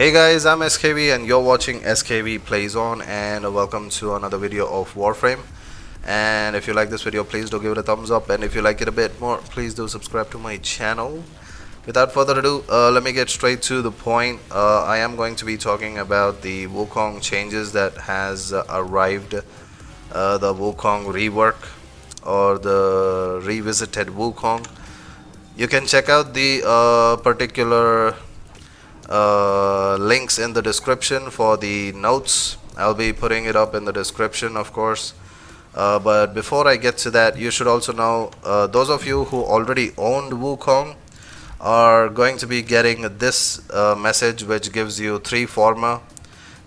Hey guys, I'm SKV and you're watching SKVplaysON, and welcome to another video of Warframe. And if you like this video, please do give it a thumbs up, and if you like it a bit more, please do subscribe to my channel. Without further ado, let me get straight to the point. I am going to be talking about the Wukong changes that has arrived, the Wukong Rework or the revisited Wukong. You can check out the particular links in the description for the notes. I'll be putting it up in the description, of course. But before I get to that, you should also know, those of you who already owned Wukong are going to be getting this message, which gives you 3 forma.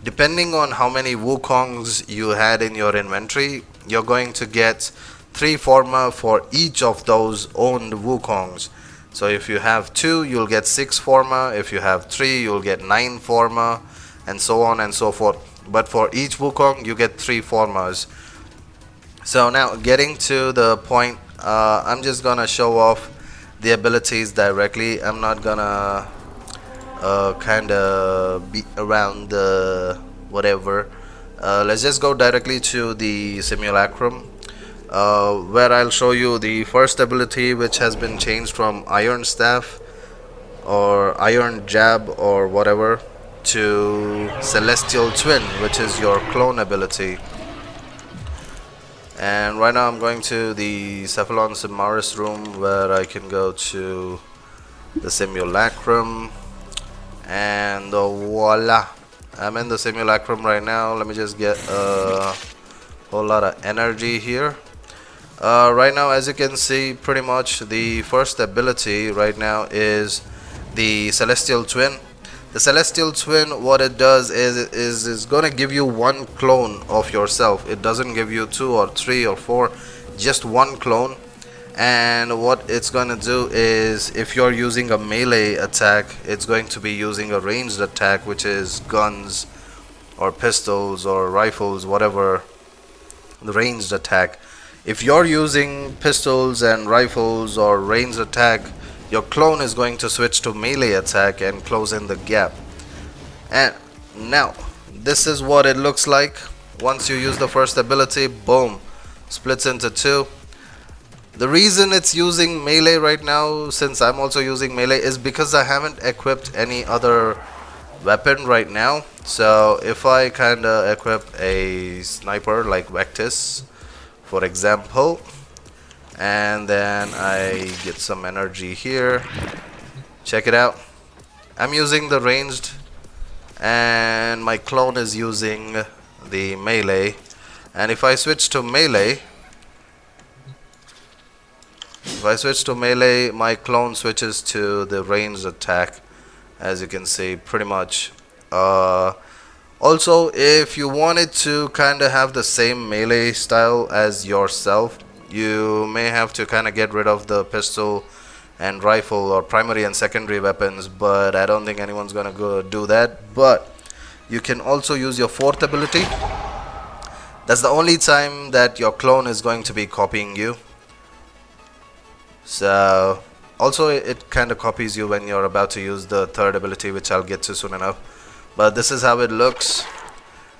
Depending on how many Wukongs you had in your inventory, you're going to get 3 forma for each of those owned Wukongs. So if you have 2, you'll get 6 forma. If you have 3, you'll get 9 forma, and so on and so forth. But for each Wukong, you get 3 formas. So now, getting to the point, I'm just gonna show off the abilities directly. I'm not gonna kinda beat around the whatever. Let's just go directly to the simulacrum. Where I'll show you the first ability, which has been changed from Iron Staff or Iron Jab or whatever to Celestial Twin, which is your clone ability. And right now I'm going to the Cephalon Simaris room, where I can go to the simulacrum, and voila, I'm in the simulacrum right now. Let me just get a whole lot of energy here. Right now, as you can see, pretty much the first ability right now is the Celestial Twin. The Celestial Twin, what it does is gonna give you 1 clone of yourself. It doesn't give you 2 or 3 or 4, just 1 clone. And what it's gonna do is, if you're using a melee attack, it's going to be using a ranged attack, which is guns or pistols or rifles, whatever the ranged attack. If you're using pistols and rifles or ranged attack, your clone is going to switch to melee attack and close in the gap. And now, this is what it looks like. Once you use the first ability, boom, splits into 2. The reason it's using melee right now, since I'm also using melee, is because I haven't equipped any other weapon right now. So if I kinda equip a sniper like Vectis, for example, and then I get some energy here, check it out. I'm using the ranged and my clone is using the melee. And if I switch to melee, my clone switches to the ranged attack, as you can see, pretty much. Also, if you wanted to kind of have the same melee style as yourself, you may have to kind of get rid of the pistol and rifle or primary and secondary weapons, but I don't think anyone's gonna go do that. But you can also use your 4th ability. That's the only time that your clone is going to be copying you. So also it kind of copies you when you're about to use the 3rd ability, which I'll get to soon enough. But this is how it looks,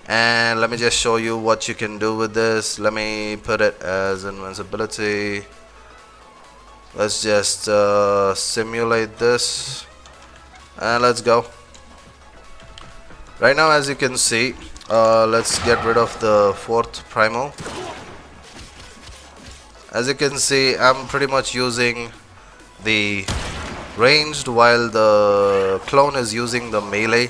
and let me just show you what you can do with this. Let me put it as invincibility. Let's just simulate this, and let's go. Right now, as you can see, let's get rid of the 4th primal. As you can see, I'm pretty much using the ranged, while the clone is using the melee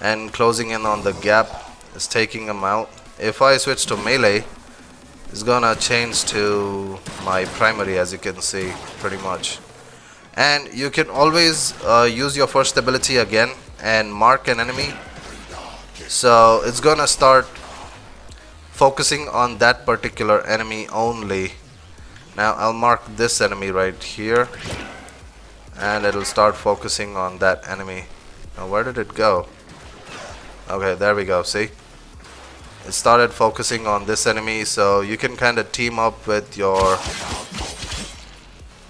and closing in on the gap, is taking them out. If I switch to melee, it's gonna change to my primary, as you can see, pretty much. And you can always use your first ability again and mark an enemy, so it's gonna start focusing on that particular enemy only. Now I'll mark this enemy right here, and it'll start focusing on that enemy. Now where did it go? Okay, there we go. See, it started focusing on this enemy. So you can kind of team up with your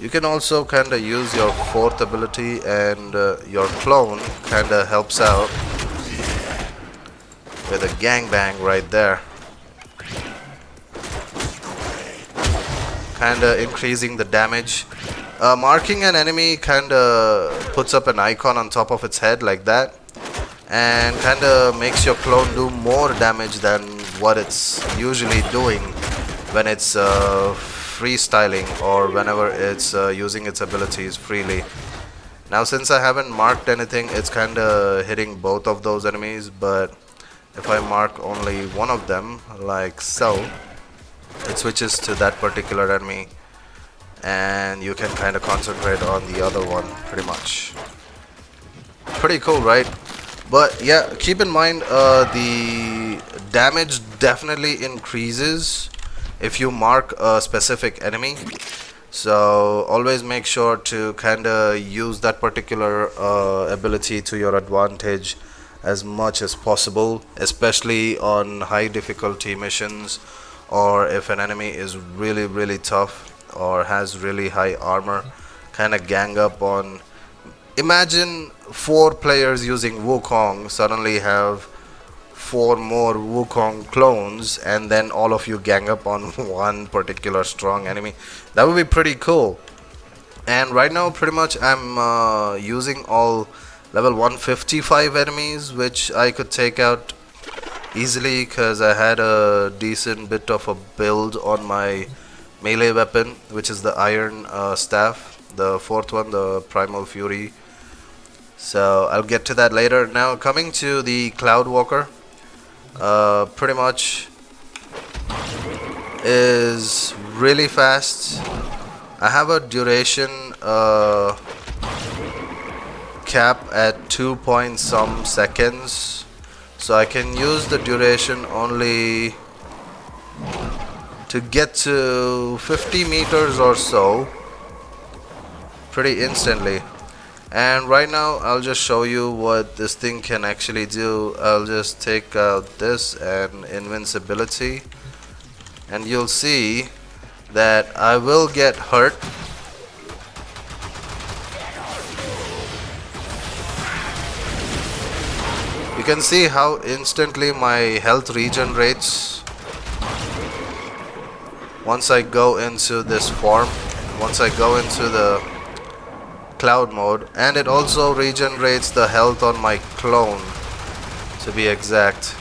You can also kind of use your fourth ability, and your clone kind of helps out with a gangbang right there, kind of increasing the damage. Marking an enemy kind of puts up an icon on top of its head like that, and kind of makes your clone do more damage than what it's usually doing when it's freestyling or whenever it's using its abilities freely. Now, since I haven't marked anything, it's kind of hitting both of those enemies, but if I mark only one of them, like so, it switches to that particular enemy, and you can kind of concentrate on the other one pretty much. Pretty cool, right? But yeah, keep in mind the damage definitely increases if you mark a specific enemy. So always make sure to kind of use that particular ability to your advantage as much as possible, especially on high difficulty missions, or if an enemy is really tough or has really high armor. Kind of gang up on, imagine 4 players using Wukong suddenly have 4 more Wukong clones, and then all of you gang up on one particular strong enemy. That would be pretty cool. And right now pretty much I'm using all level 155 enemies, which I could take out easily because I had a decent bit of a build on my melee weapon, which is the iron staff, the 4th one, the Primal Fury. So I'll get to that later. Now coming to the Cloud Walker, pretty much is really fast. I have a duration cap at 2 point some seconds, so I can use the duration only to get to 50 meters or so pretty instantly. And right now I'll just show you what this thing can actually do. I'll just take out this and invincibility, and you'll see that I will get hurt. You can see how instantly my health regenerates once I go into this form, once I go into the cloud mode, and it also regenerates the health on my clone, to be exact.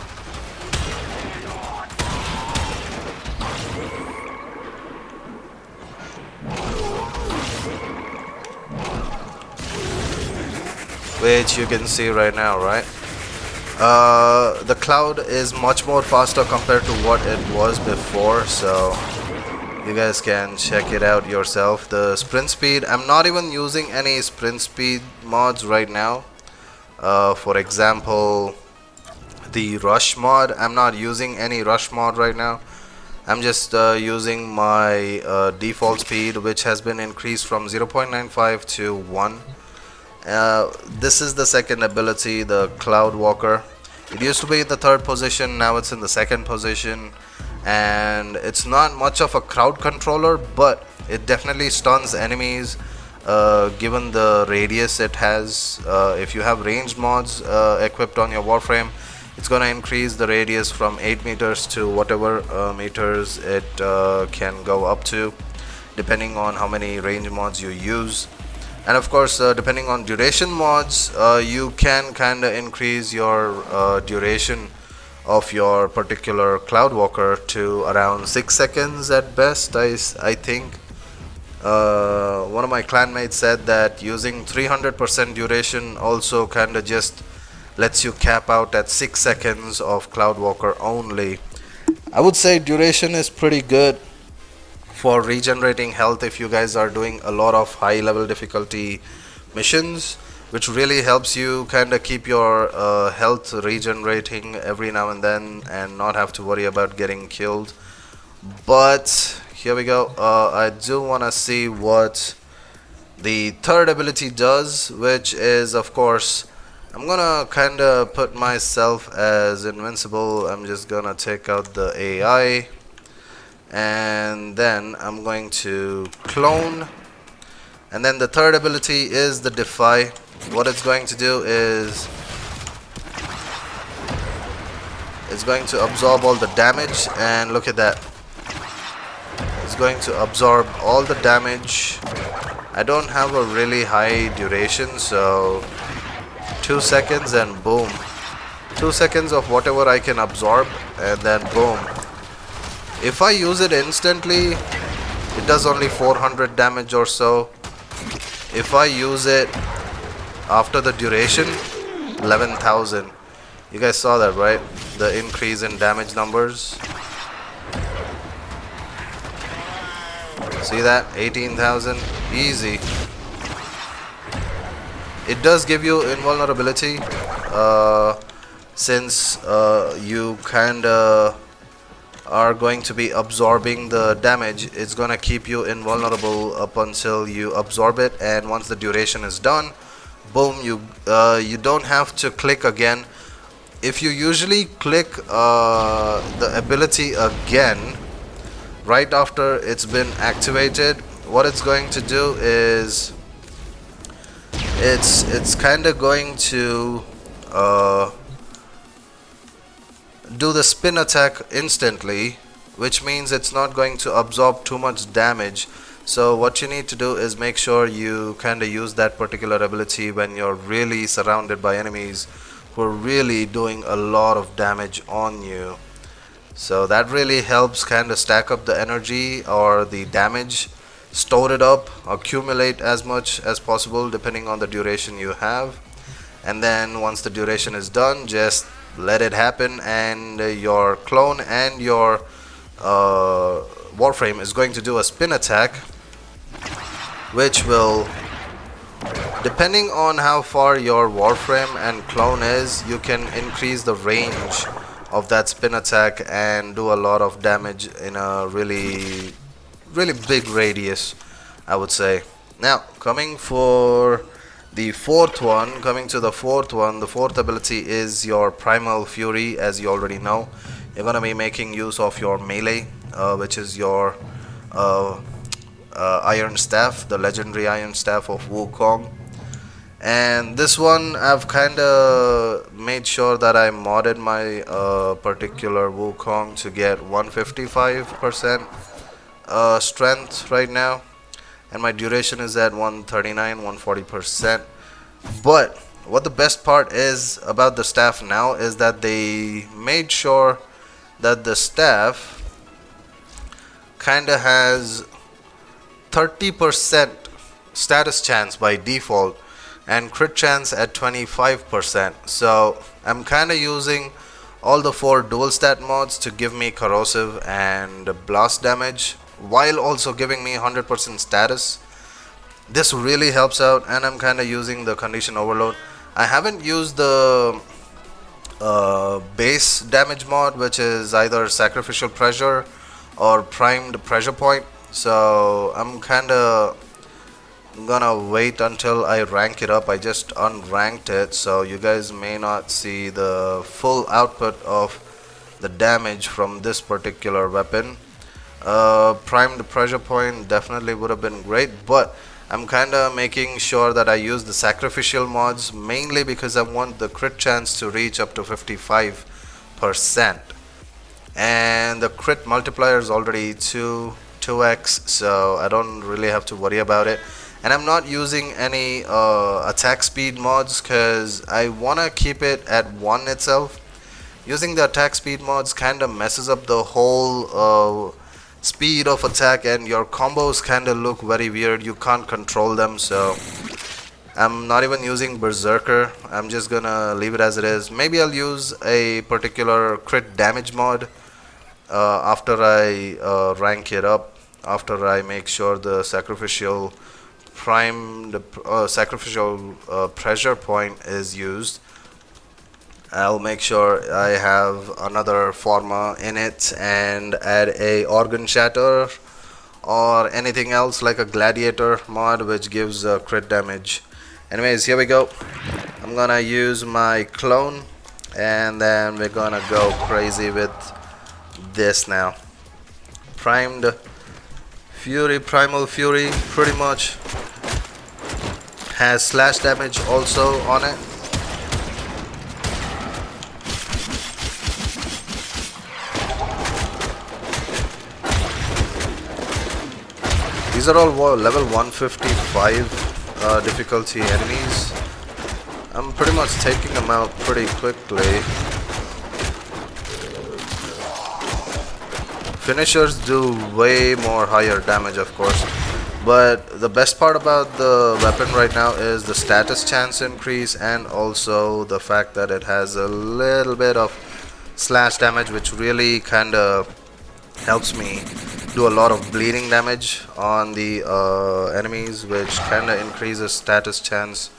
Which you can see right now, right? The cloud is much more faster compared to what it was before, so you guys can check it out yourself. The sprint speed, I'm not even using any sprint speed mods right now. For example, the rush mod, I'm not using any rush mod right now. I'm just using my default speed, which has been increased from 0.95 to 1. This is the second ability, the Cloud Walker. It used to be in the 3rd position, now it's in the 2nd position, and it's not much of a crowd controller, but it definitely stuns enemies given the radius it has. If you have ranged mods equipped on your Warframe, it's gonna increase the radius from 8 meters to whatever meters it can go up to, depending on how many range mods you use. And of course, depending on duration mods, you can kind of increase your duration of your particular Cloud Walker to around 6 seconds at best. I think one of my clanmates said that using 300% duration also kind of just lets you cap out at 6 seconds of Cloud Walker only. I would say duration is pretty good for regenerating health if you guys are doing a lot of high level difficulty missions, which really helps you kind of keep your health regenerating every now and then and not have to worry about getting killed. But here we go. I do want to see what the 3rd ability does, which is, of course, I'm gonna kind of put myself as invincible. I'm just gonna take out the AI, and then I'm going to clone, And then the third ability is the Defy. What it's going to do is it's going to absorb all the damage, and look at that. It's going to absorb all the damage. I don't have a really high duration, so 2 seconds and boom. 2 seconds of whatever I can absorb, and then boom. If I use it instantly, it does only 400 damage or so. If I use it after the duration, 11,000. You guys saw that, right? The increase in damage numbers. See that? 18,000. Easy. It does give you invulnerability, since you kinda are going to be absorbing the damage. It's gonna keep you invulnerable up until you absorb it, and once the duration is done, boom, you don't have to click again. If you usually click the ability again right after it's been activated, what it's going to do is it's kind of going to do the spin attack instantly, which means it's not going to absorb too much damage. So what you need to do is make sure you kind of use that particular ability when you're really surrounded by enemies who are really doing a lot of damage on you. So that really helps kind of stack up the energy or the damage, store it up, accumulate as much as possible depending on the duration you have, and then once the duration is done, just let it happen, and your clone and your Warframe is going to do a spin attack, which will, depending on how far your Warframe and clone is, you can increase the range of that spin attack and do a lot of damage in a really big radius, I would say. Now coming to the fourth one, the fourth ability is your Primal Fury. As you already know, you're gonna be making use of your melee, which is your Iron Staff, the legendary Iron Staff of Wukong. And this one, I've kinda made sure that I modded my particular Wukong to get 155% strength right now, and my duration is at 139, 140%. But what the best part is about the staff now is that they made sure that the staff kinda has 30% status chance by default and crit chance at 25%. So I'm kinda using all the 4 dual stat mods to give me corrosive and blast damage, while also giving me 100% status. This really helps out, and I'm kind of using the condition overload. I haven't used the base damage mod, which is either sacrificial pressure or primed pressure point, so I'm kind of gonna wait until I rank it up. I just unranked it, so you guys may not see the full output of the damage from this particular weapon. Primed pressure point definitely would have been great, but I'm kinda making sure that I use the sacrificial mods, mainly because I want the crit chance to reach up to 55%, and the crit multiplier is already 2x, so I don't really have to worry about it. And I'm not using any attack speed mods because I wanna keep it at 1 itself. Using the attack speed mods kinda messes up the whole speed of attack, and your combos kinda look very weird. You can't control them, so I'm not even using Berserker. I'm just gonna leave it as it is. Maybe I'll use a particular crit damage mod after I rank it up, after I make sure the sacrificial pressure point is used. I'll make sure I have another Forma in it and add a Organ Shatter or anything else like a Gladiator mod which gives crit damage. Anyways, here we go. I'm gonna use my clone, and then we're gonna go crazy with this now. Primal Fury, pretty much has slash damage also on it. These are all level 155 difficulty enemies. I'm pretty much taking them out pretty quickly. Finishers do way more higher damage, of course, but the best part about the weapon right now is the status chance increase, and also the fact that it has a little bit of slash damage, which really kind of helps me do a lot of bleeding damage on the enemies, which kind of increases status chance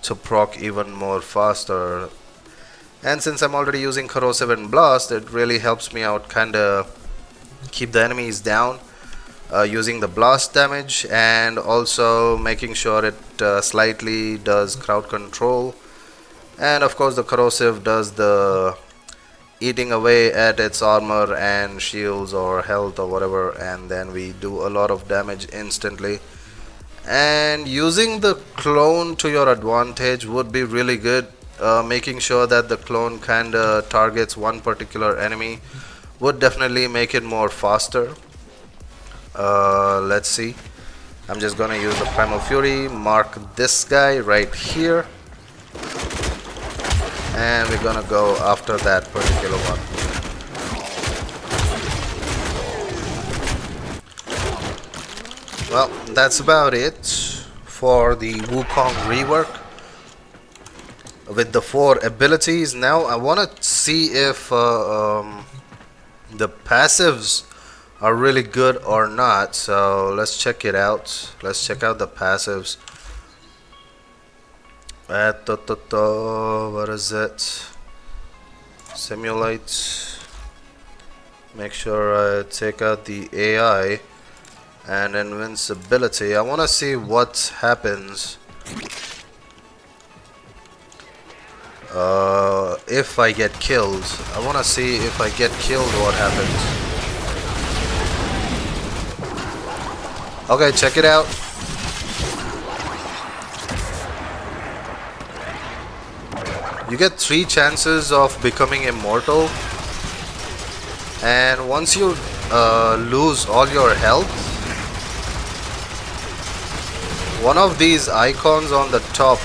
to proc even more faster. And since I'm already using corrosive and blast, it really helps me out, kind of keep the enemies down using the blast damage, and also making sure it slightly does crowd control. And of course the corrosive does the eating away at its armor and shields or health or whatever, and then we do a lot of damage instantly. And using the clone to your advantage would be really good. Making sure that the clone kinda targets one particular enemy would definitely make it more faster. Let's see. I'm just gonna use the Primal Fury, mark this guy right here, and we're gonna go after that particular one. Well, that's about it for the Wukong Rework with the 4 abilities. Now I want to see if the passives are really good or not, so let's check it out. Let's check out the passives. What is it? Simulate. Make sure I take out the AI and invincibility. I want to see what happens if I get killed. I want to see if I get killed, what happens. Okay, check it out. You get 3 chances of becoming immortal, and once you lose all your health, one of these icons on the top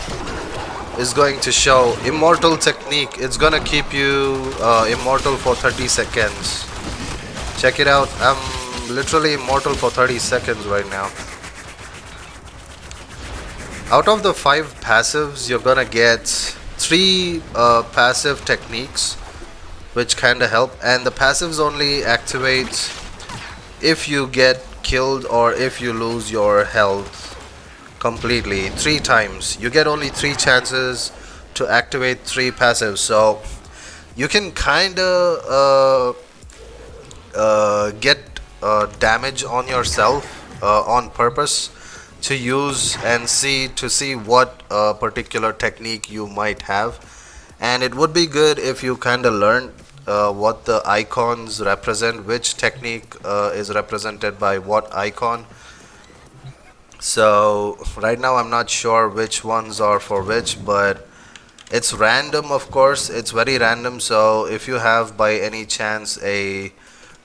is going to show immortal technique. It's gonna keep you immortal for 30 seconds. Check it out. I'm literally immortal for 30 seconds right now. Out of the 5 passives, you're gonna get 3 passive techniques, which kinda help, and the passives only activate if you get killed or if you lose your health completely 3 times. You get only 3 chances to activate 3 passives, so you can kinda get damage on yourself on purpose to use and see what particular technique you might have. And it would be good if you kinda learn what the icons represent, which technique is represented by what icon. So right now I'm not sure which ones are for which, but it's random, of course. It's very random, so if you have by any chance a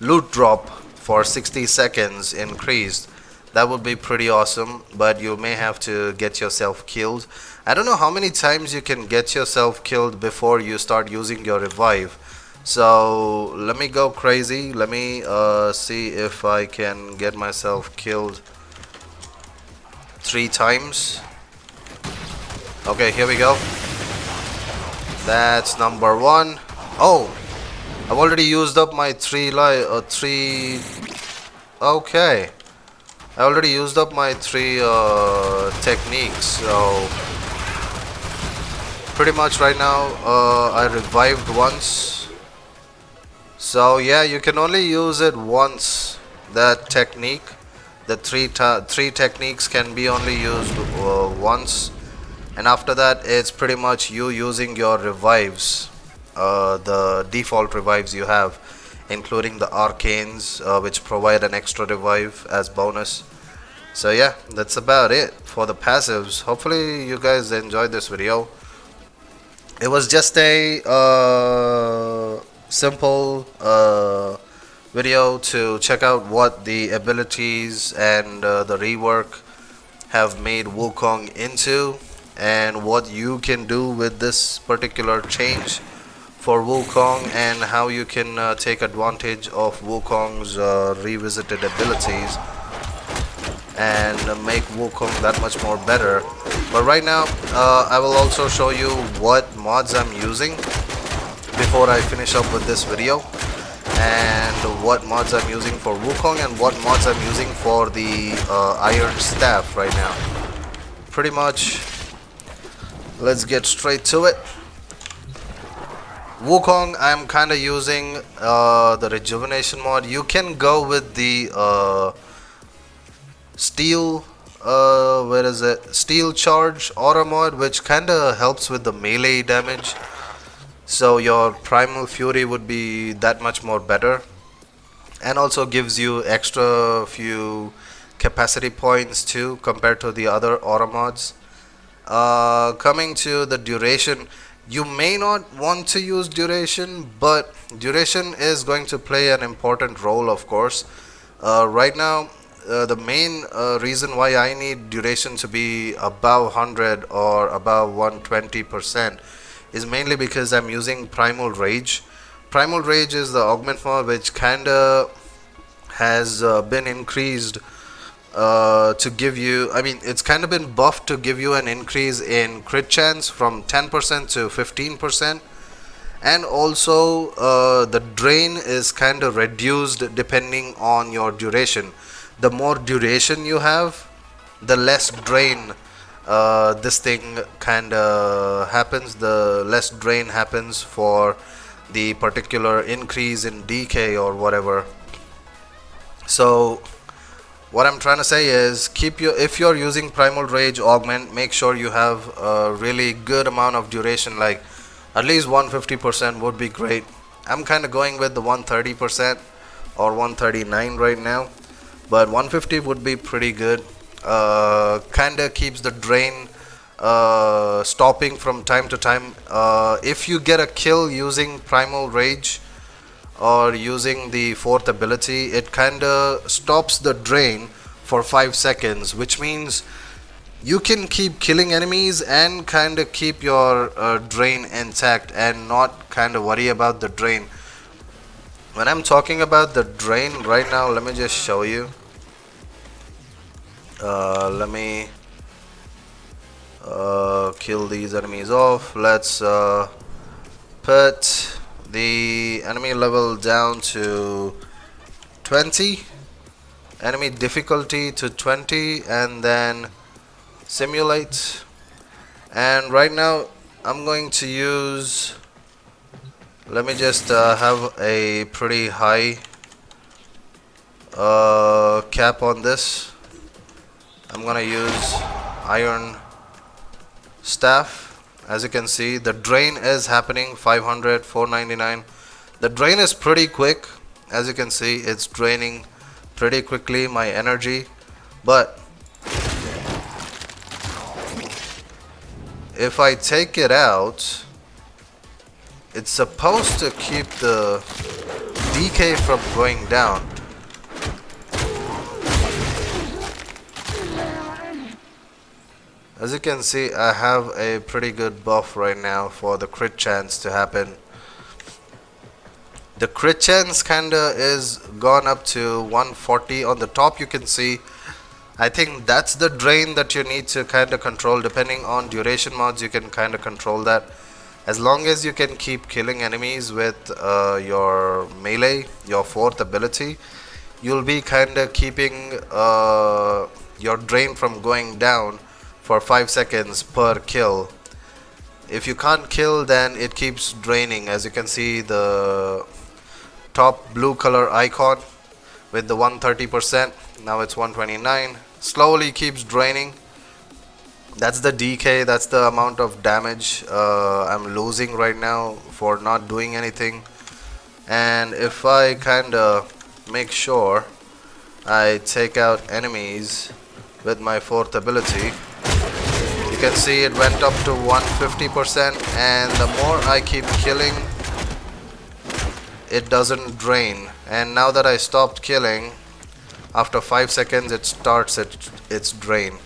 loot drop for 60 seconds increased, that would be pretty awesome, but you may have to get yourself killed. I don't know how many times you can get yourself killed before you start using your revive. So let me go crazy. Let me see if I can get myself killed 3 times. Okay, here we go. That's number 1. Oh, I've already used up my 3 okay, I already used up my 3 techniques, so pretty much right now I revived once. So yeah, you can only use it once, that technique. The 3 techniques can be only used once, and after that it's pretty much you using your revives, the default revives you have, including the arcanes, which provide an extra revive as bonus. So yeah, that's about it for the passives. Hopefully you guys enjoyed this video. It was just a simple video to check out what the abilities and the rework have made Wukong into, and what you can do with this particular change for Wukong, and how you can take advantage of Wukong's revisited abilities and make Wukong that much more better. But right now I will also show you what mods I'm using before I finish up with this video, and what mods I'm using for Wukong, and what mods I'm using for the Iron Staff right now. Pretty much, let's get straight to it. Wukong, I'm kind of using the Rejuvenation mod. You can go with the Steel, where is it? Steel Charge Aura mod, which kind of helps with the melee damage. So your Primal Fury would be that much more better, and also gives you extra few capacity points too compared to the other aura mods. Coming to the duration, you may not want to use duration, but duration is going to play an important role, of course. Right now, the main reason why I need duration to be above 100 or above 120% is mainly because I'm using Primal Rage. Primal Rage is the augment mod, which kinda has been increased to give you, I mean, it's kind of been buffed to give you an increase in crit chance from 10% to 15%. And also the drain is kind of reduced depending on your duration. The more duration you have, the less drain this thing kind of happens, the less drain happens for the particular increase in DK or whatever. So what I'm trying to say is, if you're using Primal Rage Augment, make sure you have a really good amount of duration, like at least 150% would be great. I'm kind of going with the 130% or 139 right now, but 150 would be pretty good. Kind of keeps the drain stopping from time to time. If you get a kill using Primal Rage or using the fourth ability, it kinda stops the drain for 5 seconds, which means you can keep killing enemies and kinda keep your drain intact and not kinda worry about the drain. When I'm talking about the drain right now, let me just show you. Let me kill these enemies off. Let's put the enemy level down to 20, enemy difficulty to 20, and then simulate. And right now I'm going to use, let me just have a pretty high cap on this. I'm gonna use Iron Staff. As you can see, the drain is happening 500, 499. The drain is pretty quick. As you can see, it's draining pretty quickly my energy. But if I take it out, it's supposed to keep the DK from going down. As you can see, I have a pretty good buff right now for the crit chance to happen. The crit chance kinda is gone up to 140 on the top, you can see. I think that's the drain that you need to kinda control. Depending on duration mods, you can kinda control that. As long as you can keep killing enemies with your melee, your fourth ability, you'll be kinda keeping your drain from going down for 5 seconds per kill. If you can't kill, then it keeps draining. As you can see, the top blue color icon with the 130%, now it's 129, slowly keeps draining. That's the DK, that's the amount of damage I'm losing right now for not doing anything. And if I kinda make sure I take out enemies with my 4th ability. You can see it went up to 150%, and the more I keep killing, it doesn't drain. And now that I stopped killing, after 5 seconds it starts its drain.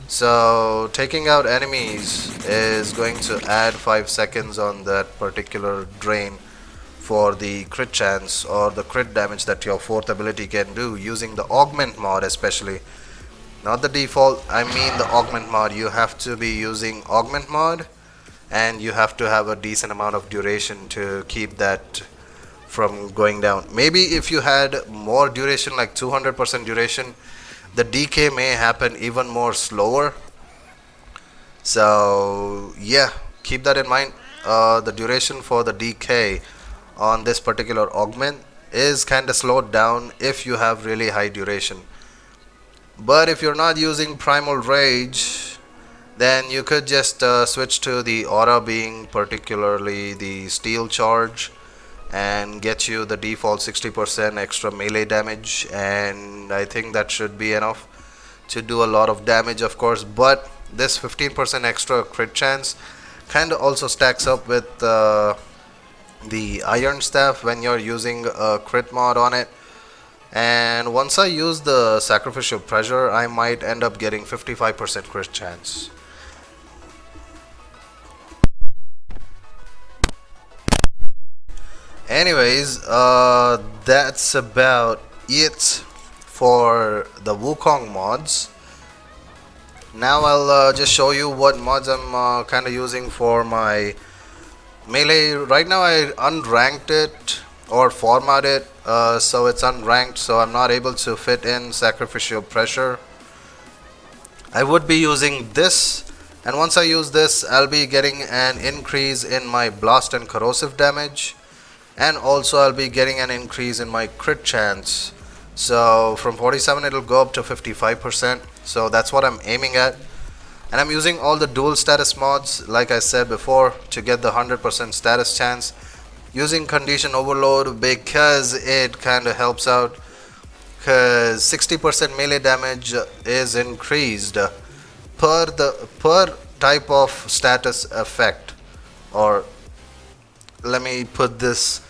So taking out enemies is going to add 5 seconds on that particular drain for the crit chance or the crit damage that your 4th ability can do using the augment mod, especially. Not the default, I mean the augment mod. You have to be using augment mod, and you have to have a decent amount of duration to keep that from going down. Maybe if you had more duration, like 200% duration, the decay may happen even more slower. So yeah, keep that in mind. The duration for the decay on this particular augment is kind of slowed down if you have really high duration. But if you're not using Primal Rage, then you could just switch to the aura, being particularly the steel charge, and get you the default 60% extra melee damage, and I think that should be enough to do a lot of damage, of course. But this 15% extra crit chance kind of also stacks up with the iron staff when you're using a crit mod on it. And once I use the sacrificial pressure, I might end up getting 55% crit chance. Anyways, that's about it for the Wukong mods. Now I'll just show you what mods I'm kind of using for my melee. Right now I unranked it or format it, so it's unranked, so I'm not able to fit in sacrificial pressure. I would be using this, and once I use this, I'll be getting an increase in my blast and corrosive damage, and also I'll be getting an increase in my crit chance. So from 47 it'll go up to 55%, so that's what I'm aiming at. And I'm using all the dual status mods, like I said before, to get the 100% status chance, using condition overload because it kind of helps out, because 60% melee damage is increased per type of status effect. Or let me put this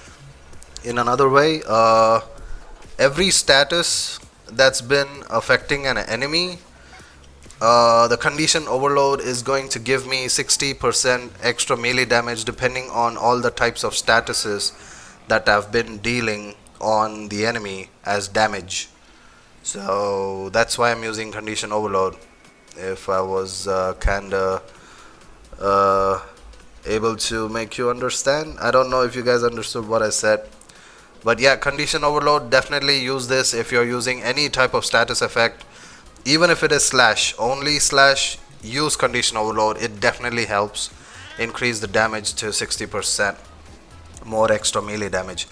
in another way, every status that's been affecting an enemy, the condition overload is going to give me 60% extra melee damage depending on all the types of statuses that I've been dealing on the enemy as damage. So that's why I'm using condition overload. If I was kinda able to make you understand, I don't know if you guys understood what I said, but yeah, condition overload, definitely use this if you're using any type of status effect. Even if it is slash, only slash, use condition overload. It definitely helps increase the damage to 60% more extra melee damage.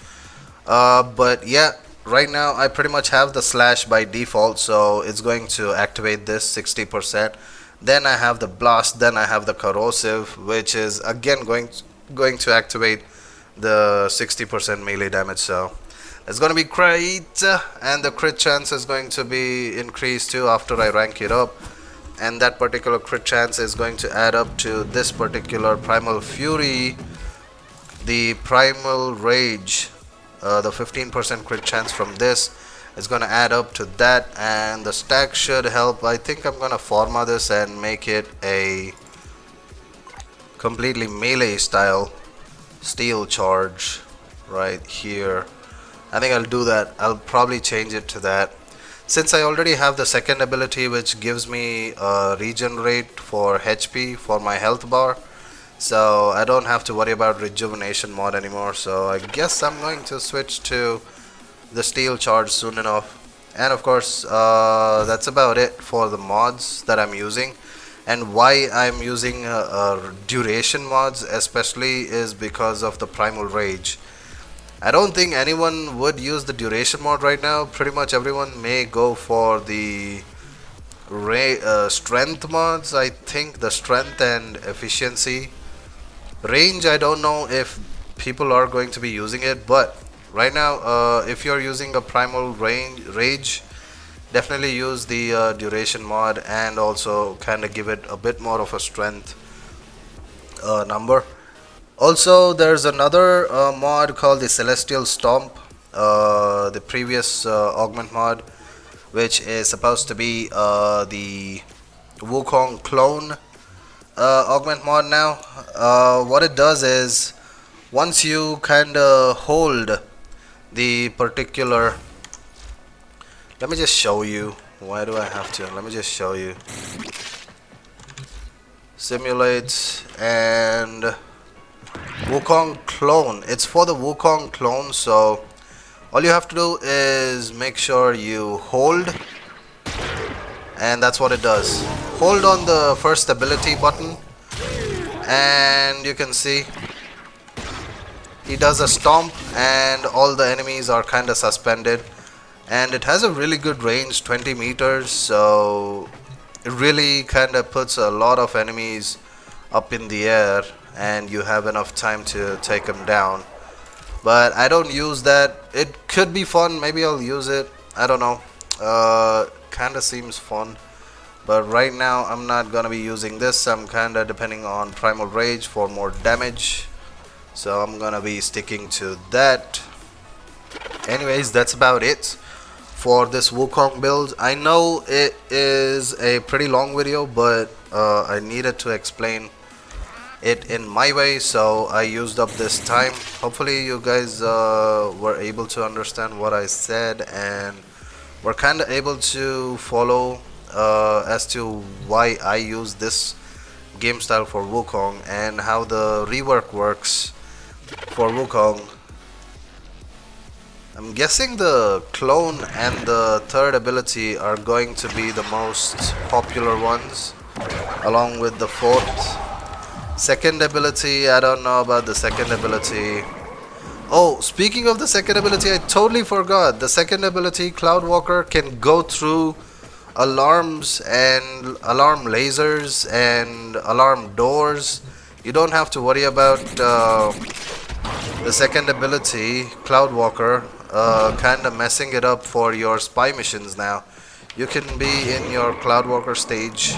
But yeah, right now I pretty much have the slash by default, so it's going to activate this 60%. Then I have the blast, then I have the corrosive, which is again going to activate the 60% melee damage. So it's going to be great, and the crit chance is going to be increased too after I rank it up, and that particular crit chance is going to add up to this particular Primal Fury, the Primal Rage, the 15% crit chance from this is going to add up to that, and the stack should help. I think I'm going to format this and make it a completely melee style steel charge right here. I think I'll do that. I'll probably change it to that, since I already have the second ability which gives me a regenerate for HP for my health bar, so I don't have to worry about rejuvenation mod anymore. So I guess I'm going to switch to the steel charge soon enough. And of course that's about it for the mods that I'm using. And why I'm using duration mods especially is because of the Primal Rage. I don't think anyone would use the duration mod right now. Pretty much everyone may go for the strength mods. I think the strength and efficiency. Range, I don't know if people are going to be using it, but right now if you're using a Primal Rage, Definitely use the duration mod and also kind of give it a bit more of a strength number. Also, there's another mod called the Celestial Stomp, the previous augment mod, which is supposed to be the Wukong clone augment mod now. What it does is, once you kind of hold the particular, let me just show you. Why do I have to? Let me just show you. Simulate and Wukong clone. It's for the Wukong clone, so all you have to do is make sure you hold, and that's what it does. Hold on the first ability button, and you can see he does a stomp, and all the enemies are kind of suspended. And it has a really good range, 20 meters, so it really kind of puts a lot of enemies up in the air, and you have enough time to take them down. But I don't use that. It could be fun, maybe I'll use it, I don't know. Kind of seems fun, but right now I'm not gonna be using this. I'm kind of depending on Primal Rage for more damage, so I'm gonna be sticking to that. Anyways, that's about it for this Wukong build. I know it is a pretty long video, but I needed to explain it in my way, so I used up this time. Hopefully you guys were able to understand what I said and were kind of able to follow as to why I use this game style for Wukong and how the rework works for Wukong. I'm guessing the clone and the third ability are going to be the most popular ones, along with the fourth. Second ability, I don't know about the second ability. Oh, speaking of the second ability, I totally forgot. The second ability, Cloudwalker, can go through alarms and alarm lasers and alarm doors. You don't have to worry about the second ability, Cloudwalker, kind of messing it up for your spy missions now. You can be in your Cloudwalker stage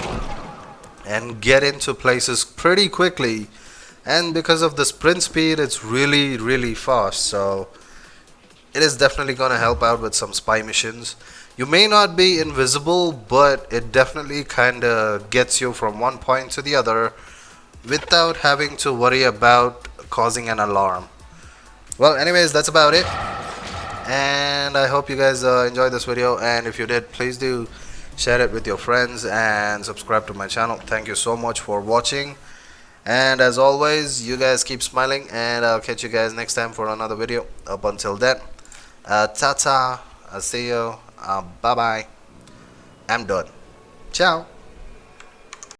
and get into places pretty quickly, and because of the sprint speed, it's really fast, so it is definitely gonna help out with some spy missions. You may not be invisible, but it definitely kinda gets you from one point to the other without having to worry about causing an alarm. Well, anyways, that's about it, and I hope you guys enjoyed this video, and if you did, please do share it with your friends and subscribe to my channel. Thank you so much for watching, and as always, you guys keep smiling, and I'll catch you guys next time for another video. Up until then, ta-ta, I'll see you, bye bye, I'm done, ciao.